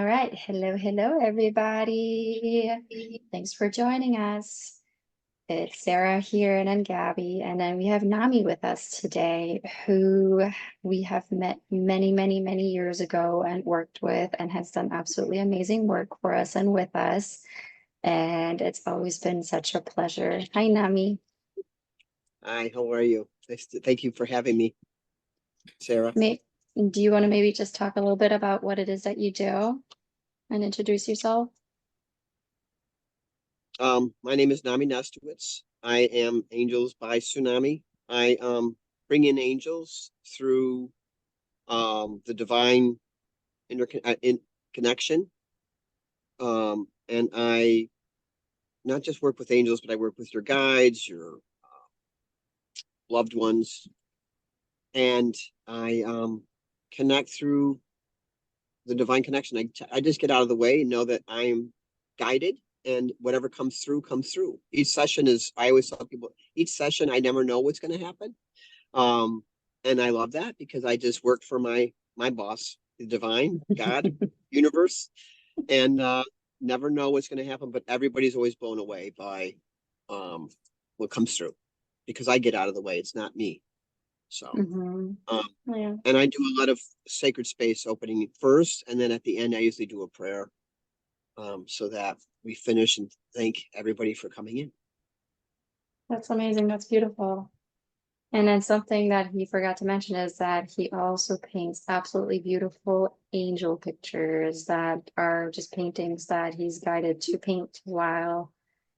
All right. Hello, everybody. Thanks for joining us. It's Sarah here and then Gabby. And then we have Nami with us today, who we have met many years ago and worked with and has done absolutely amazing work for us and with us. And it's always been such a pleasure. Hi, Nami. Hi, how are you? Thank you for having me, Sarah. Do you want to maybe just talk a little bit about what it is that you do and introduce yourself? My name is Nami Nestowitz. I am Angels by Tsunami. I bring in angels through the divine connection. And I not just work with angels, but I work with your guides, your loved ones, and I connect through the divine connection. I just get out of the way and know that I'm guided, and whatever comes through comes through. Each session is, I always tell people, each session I never know what's going to happen, and I love that because I just work for my boss, the divine God, universe, and never know what's going to happen. But everybody's always blown away by what comes through because I get out of the way. It's not me. So, Yeah. and I do a lot of sacred space opening first, and then at the end, I usually do a prayer, so that we finish and thank everybody for coming in. That's amazing. That's beautiful. And then something that he forgot to mention is that he also paints absolutely beautiful angel pictures that are just paintings that he's guided to paint while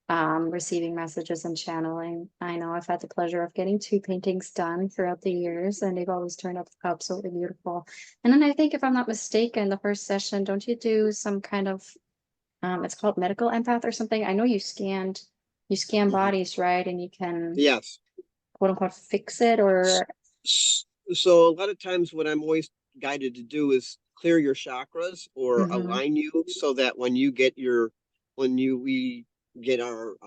receiving messages and channeling. I know I've had the pleasure of getting 2 paintings done throughout the years, and they've always turned out absolutely beautiful. And then I think, if I'm not mistaken, the first session, don't you do some kind of it's called medical empath or something? I know you scan bodies, right? And you can, Yes. quote unquote, fix it, or So a lot of times what I'm always guided to do is clear your chakras or align you so that when you get we get our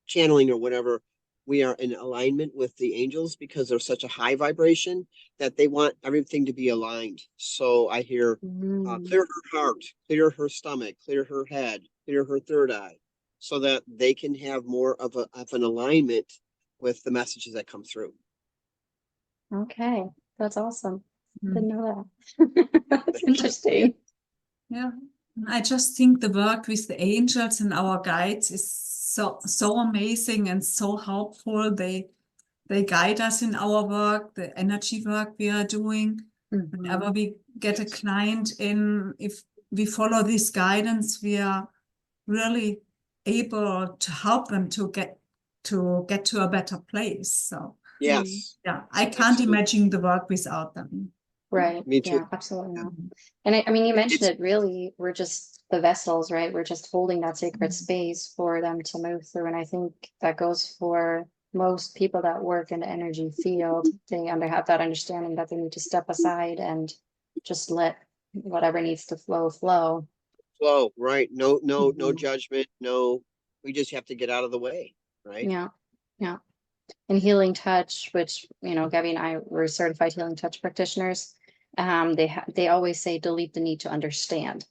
channeling or whatever, we are in alignment with the angels because they're such a high vibration that they want everything to be aligned. So I hear clear her heart, clear her stomach, clear her head, clear her third eye, so that they can have more of an alignment with the messages that come through. Okay, that's awesome. Didn't know that. That's interesting. Yeah, I just think the work with the angels and our guides is so amazing and so helpful. They guide us in our work, the energy work we are doing. Whenever we get a client in, if we follow this guidance, we are really able to help them to get to a better place. So yes, yeah, I can't imagine the work without them. Right. Me too. Yeah, absolutely not. And I mean, you mentioned it, really, we're just the vessels, right? We're just holding that sacred space for them to move through. And I think that goes for most people that work in the energy field. They have that understanding that they need to step aside and just let whatever needs to flow. Flow, right? No judgment. No, we just have to get out of the way, right? Yeah. And healing touch, which, Gabby and I were certified healing touch practitioners. They always say delete the need to understand.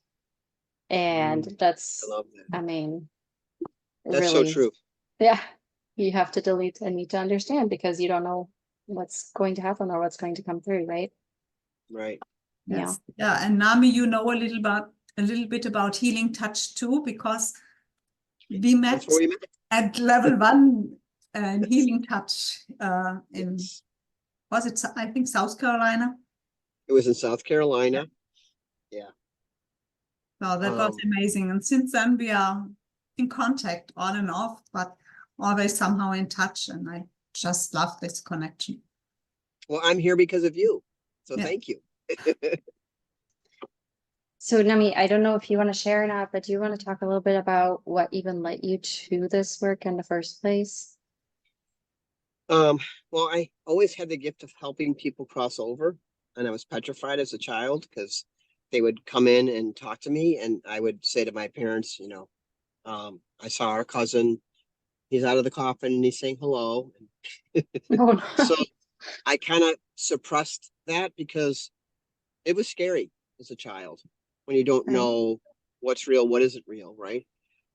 And that's, I love that. I mean, That's really, so true. yeah, you have to delete the need to understand because you don't know what's going to happen or what's going to come through, right? Right. Yes. Yeah. And Nami, you know a little bit about healing touch too, because we met at level 1 and healing touch was it, I think, South Carolina? It was in South Carolina. Yeah. So that was amazing. And since then we are in contact on and off, but always somehow in touch. And I just love this connection. Well, I'm here because of you. So thank you. So Nami, I don't know if you want to share or not, but do you want to talk a little bit about what even led you to this work in the first place? Well, I always had the gift of helping people cross over, and I was petrified as a child because they would come in and talk to me, and I would say to my parents, I saw our cousin, he's out of the coffin and he's saying hello. So I kind of suppressed that because it was scary as a child when you don't Right. know what's real, what isn't real, right?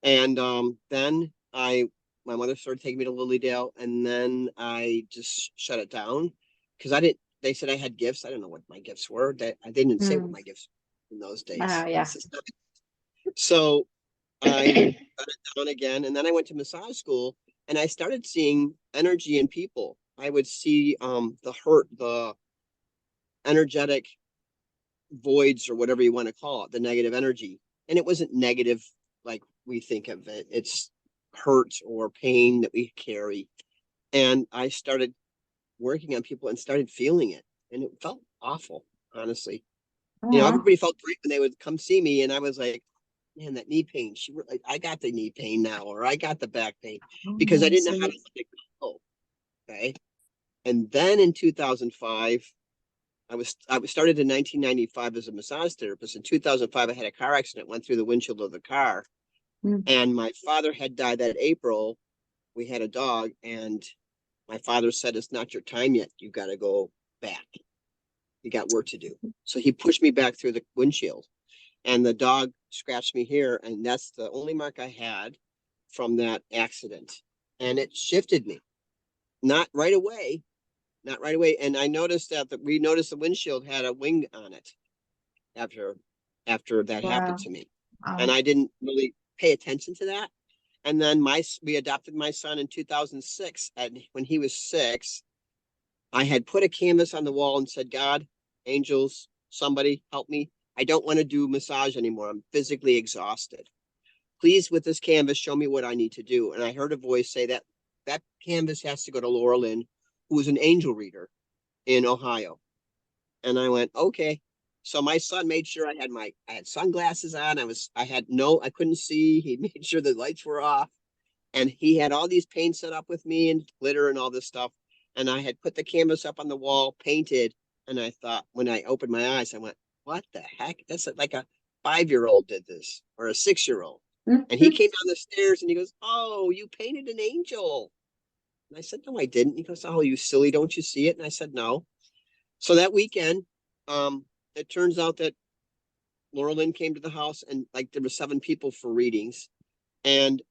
And then my mother started taking me to Lilydale, and then I just shut it down because I didn't. They said I had gifts. I don't know what my gifts were. That I didn't say what Mm. my gifts were in those Oh, days. yeah. So I shut it down again, and then I went to massage school, and I started seeing energy in people. I would see the hurt, the energetic voids, or whatever you want to call it, the negative energy. And it wasn't negative like we think of it. It's hurt or pain that we carry. And I started working on people and started feeling it. And it felt awful, honestly. You know, Aw. everybody felt great when they would come see me, and I was like, man, that knee pain. I got the knee pain now, or I got the back pain, because I Oh, didn't know how to sweet. let it go. Okay. And then in 2005, I was started in 1995 as a massage therapist. In 2005, I had a car accident, went through the windshield of the car, Mm. and my father had died that April. We had a dog, and my father said, "It's not your time yet. You got to go back. You got work to do." So he pushed me back through the windshield, and the dog scratched me here, and that's the only mark I had from that accident. And it shifted me, not right away, not right away. And I noticed that we noticed the windshield had a wing on it after that happened Wow. to me, and Wow. I didn't really pay attention to that. And then we adopted my son in 2006, and when he was 6, I had put a canvas on the wall and said, God, angels, somebody help me. I don't want to do massage anymore. I'm physically exhausted. Please, with this canvas, show me what I need to do. And I heard a voice say that that canvas has to go to Laura Lynn, who was an angel reader in Ohio. And I went, okay. So my son made sure I had sunglasses on. I couldn't see. He made sure the lights were off. And he had all these paints set up with me and glitter and all this stuff. And I had put the canvas up on the wall, painted. And I thought, when I opened my eyes, I went, what the heck? That's like a 5-year-old did this, or a 6-year-old. And he Mhm. came down the stairs and he goes, oh, you painted an angel. And I said, no, I didn't. He goes, oh, you silly, don't you see it? And I said, no. So that weekend, it turns out that Laura Lynn came to the house, and like there were 7 people for readings. And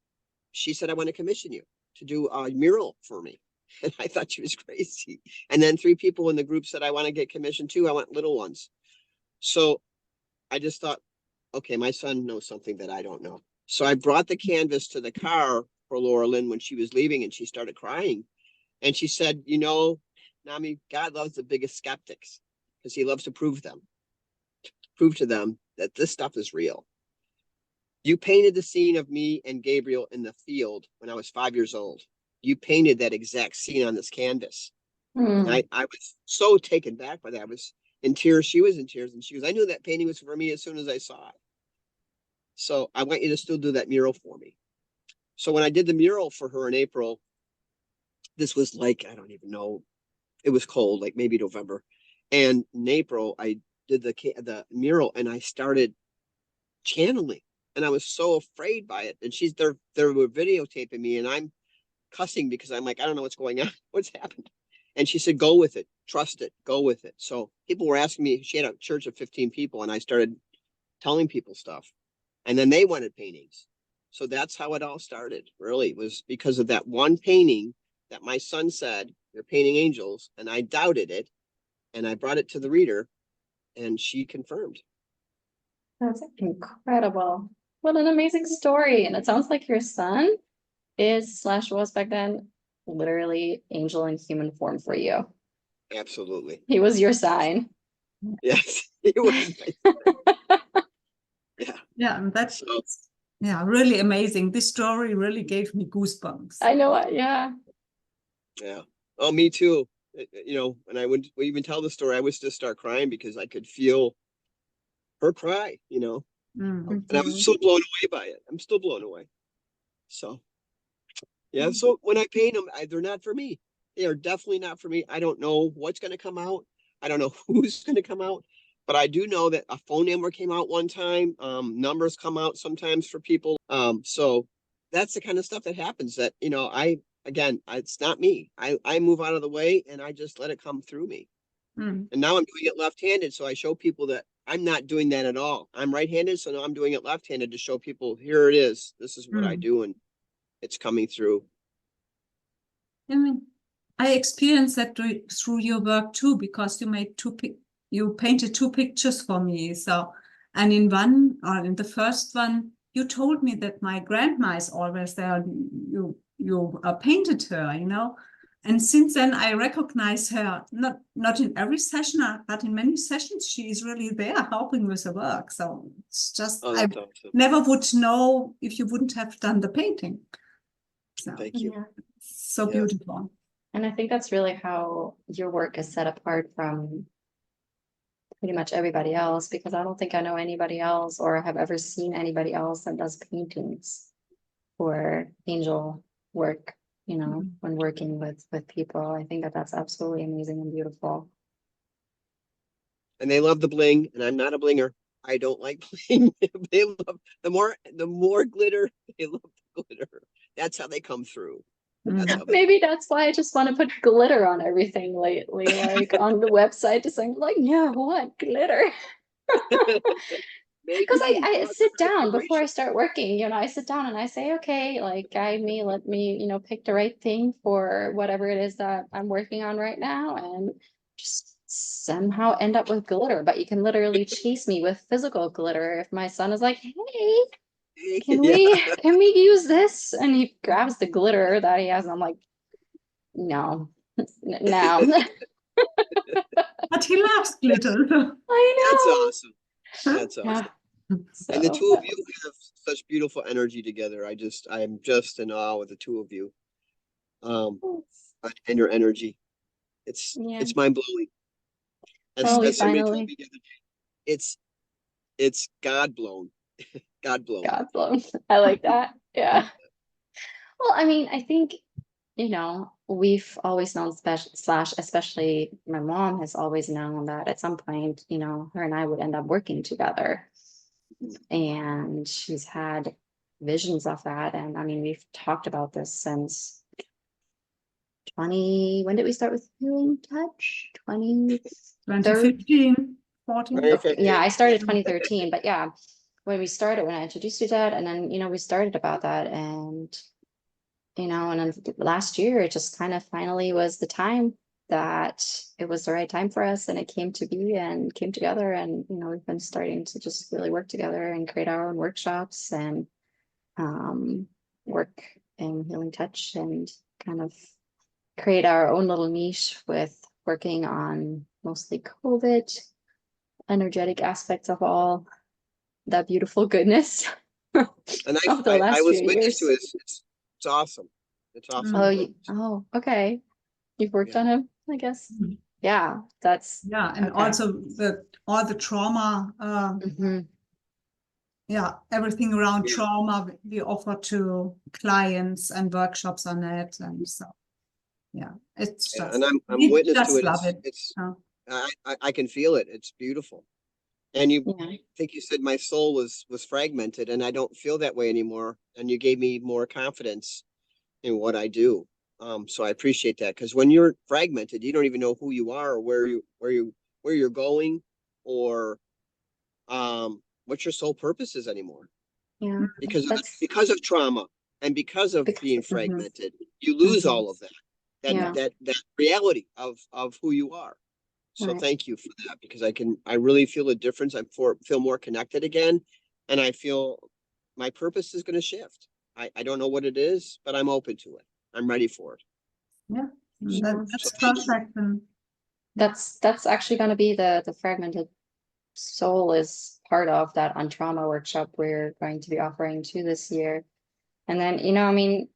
she said, I want to commission you to do a mural for me. And I thought she was crazy. And then 3 people in the group said, I want to get commissioned too. I want little ones. So I just thought, okay, my son knows something that I don't know. So I brought the canvas to the car for Laura Lynn when she was leaving, and she started crying. And she said, Nami, God loves the biggest skeptics because he loves to prove to them that this stuff is real. You painted the scene of me and Gabriel in the field when I was 5 years old. You painted that exact scene on this canvas. And Mm. I was so taken back by that. I was in tears. She was in tears. And she goes, I knew that painting was for me as soon as I saw it. So I want you to still do that mural for me. So when I did the mural for her in April, this was like, I don't even know. It was cold, like maybe November. And in April, I did the mural, and I started channeling. And I was so afraid by it. And they were videotaping me, and I'm cussing because I'm like, I don't know what's going on. What's happened? And she said, go with it, trust it, go with it. So people were asking me, she had a church of 15 people, and I started telling people stuff. And then they wanted paintings. So that's how it all started, really. It was because of that one painting that my son said, they're painting angels. And I doubted it. And I brought it to the reader, and she confirmed. That's incredible. What an amazing story. And it sounds like your son is slash was back then literally angel in human form for you. Absolutely. He was your sign. Yes, it was. Yeah. Yeah, and that's So, yeah, really amazing. This story really gave me goosebumps. I know it, yeah. yeah. Oh, me too. When I would even tell the story, I would just start crying because I could feel her cry, Mm. and I was so blown away by it. I'm still blown away. So, yeah. So when I paint them, they're not for me. They are definitely not for me. I don't know what's going to come out. I don't know who's going to come out, but I do know that a phone number came out one time. Numbers come out sometimes for people. So that's the kind of stuff that happens that, it's not me. I move out of the way and I just let it come through me. Mm. And now I'm doing it left-handed. So I show people that I'm not doing that at all. I'm right-handed, so now I'm doing it left-handed to show people, here it is. This is what I do, and it's coming through. I mean, I experienced that through your work too, because you made you painted two pictures for me. So, and in one, or in the first one, you told me that my grandma is always there. You painted her, you know, and since then I recognize her not in every session, but in many sessions she is really there helping with the work. So it's just Oh, I that's awesome. never would know if you wouldn't have done the painting. So Thank you. Yeah. so Yeah. beautiful. And I think that's really how your work is set apart from pretty much everybody else, because I don't think I know anybody else or have ever seen anybody else that does paintings or angel work, you know, when working with people. I think that that's absolutely amazing and beautiful. And they love the bling, and I'm not a blinger. I don't like bling. They love the more glitter, they love the glitter. That's how they come through. That's how they Maybe that's why I just want to put glitter on everything lately, like on the website, just saying like, yeah, what glitter? Because I Draw sit some down before I inspiration. start working, you know, I sit down and I say, okay, like guide me, let me, you know, pick the right thing for whatever it is that I'm working on right now, and just somehow end up with glitter. But you can literally chase me with physical glitter if my son is like, hey, Yeah. can we use this? And he grabs the glitter that he has, and I'm like, no, no. But he loves glitter. That's I awesome. That's know. Yeah. awesome. And the So two of you have such beautiful energy together. I am just in awe with the two of you. Um, and your energy. yeah. It's mind blowing. Well, we As somebody told finally me the other day, it's God blown. God blown. got blown. I like that. Yeah. Well, I mean, I think, you know, we've always known slash, especially my mom has always known that at some point, you know, her and I would end up working together. And she's had visions of that. And I mean, we've talked about this since 20, when did we start with Healing Touch? 2013? 2015, 14. Yeah, I 2015. started 2013, but yeah, when we started, when I introduced you to that, and then, you know, we started about that, and, you know, and then last year, it just kind of finally was the time that it was the right time for us, and it came to be and came together, and, you know, we've been starting to just really work together and create our own workshops and work in Healing Touch and kind of create our own little niche with working on mostly COVID energetic aspects of all that beautiful goodness And of the I last few was witness to years. it. It's awesome. It's awesome. Oh, Mm. okay. You've worked Yeah. on him, I guess. Yeah, that's Yeah, and okay. also all the trauma, Mhm. yeah, everything around Yeah. trauma we offer to clients and workshops on it, and so yeah, it's Yeah, just and I'm we witness to just it. love it. It's Yeah. I can feel it. It's beautiful. And you Yeah. think you said my soul was fragmented, and I don't feel that way anymore. And you gave me more confidence in what I do. So I appreciate that, because when you're fragmented, you don't even know who you are or where you're going, or what your sole purpose is anymore. Yeah. That's Because of trauma and because of because being mhm, fragmented, you lose mhm. all of that. Yeah, That reality of who you are. So right. thank you for that, because I really feel a difference. Feel more connected again, and I feel my purpose is going to shift. I don't know what it is, but I'm open to it. I'm ready for it. Yeah, Yeah. So that's thank you. perfect. And That's actually going to be the fragmented soul is part of that on trauma workshop we're going to be offering to this year. And then, you know, I mean,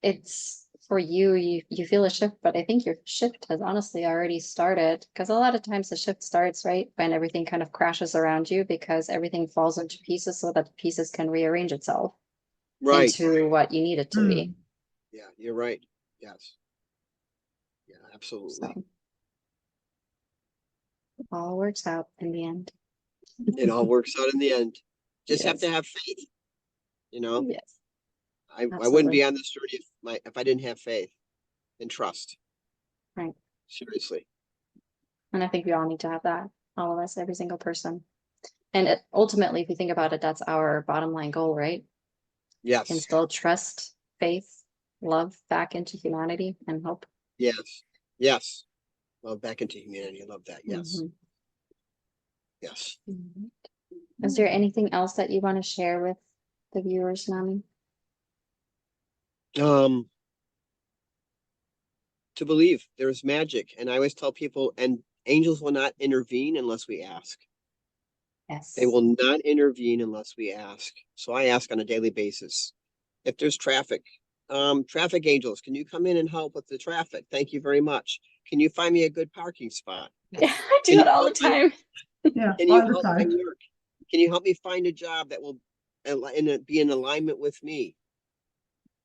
it's for you feel a shift, but I think your shift has honestly already started, because a lot of times the shift starts right when everything kind of crashes around you, because everything falls into pieces so that the pieces can rearrange itself Right. into what you need it to be. Yeah, you're right. Yes. Yeah, So absolutely. it all works out in the end. It all works out in the end. Just have to Yes. have faith. You know, Yes, I wouldn't be absolutely. on this journey if I didn't have faith and trust. Right. Seriously. And I think we all need to have that. All of us, every single person. And ultimately, if you think about it, that's our bottom line goal, right? Yes, Instill trust, faith, love back into humanity and hope. yes, yes. Love back into humanity. I love that. Yes, Mhm. yes. Mhm. Is there anything else that you want to share with the viewers, Nami? To believe there's magic. And I always tell people, and angels will not intervene unless we ask. Yes. They will not intervene unless we ask. So I ask on a daily basis. If there's traffic, traffic angels, can you come in and help with the traffic? Thank you very much. Can you find me a good parking spot? Yeah, I do Can it you all the help my, time. Yeah, can you all the help my time. work? Can you help me find a job that will be in alignment with me?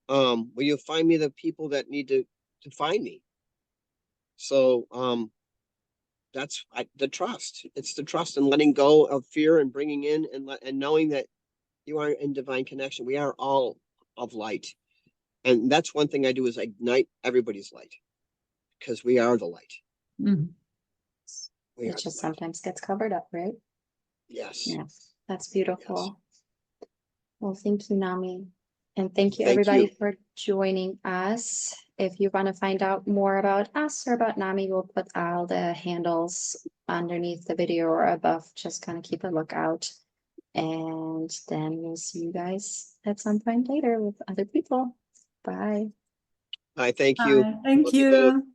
Will you find me the people that need to find me? So that's the trust. It's the trust and letting go of fear and bringing in and knowing that you are in divine connection. We are all of light. And that's one thing I do is I ignite everybody's light because we are the light. Mhm. We It are the just light. sometimes gets covered up, right? Yes. Yes, that's Yes. beautiful. Well, thank you, Nami. And thank you, Thank everybody, you. for joining us. If you want to find out more about us or about Nami, we'll put all the handles underneath the video or above. Just kind of keep a lookout. And then we'll see you guys at some point later with other people. Bye. I thank you. Bye. Thank Love you both. you.